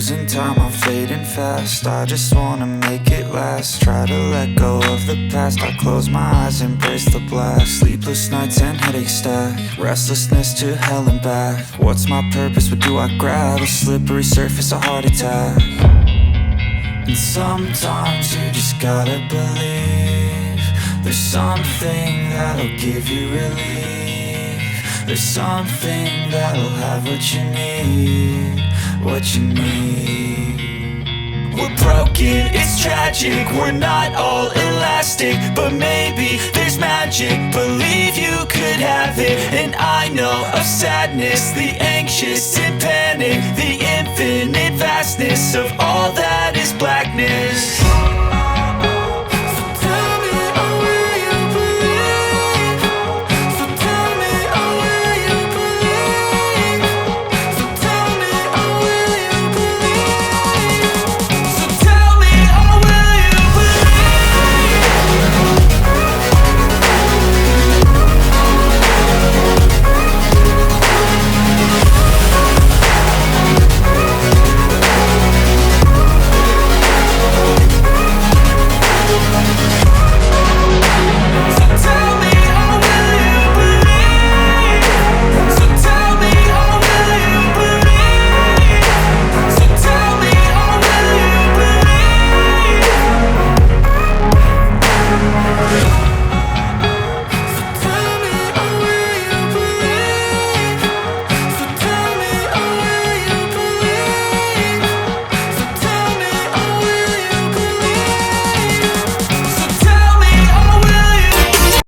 losing time, I'm fading fast. I just wanna make it last. Try to let go of the past. I close my eyes, embrace the blast. Sleepless nights and headaches stack. Restlessness to hell and back. What's my purpose? What do I grab? A slippery surface, a heart attack. And sometimes you just gotta believe there's something that'll give you relief. There's something that'll have what you need, what you need. We're broken, it's tragic, we're not all elastic, but maybe there's magic. Believe you could have it. And I know of sadness, the anxious and panic, the infinite vastness of all that is blackness.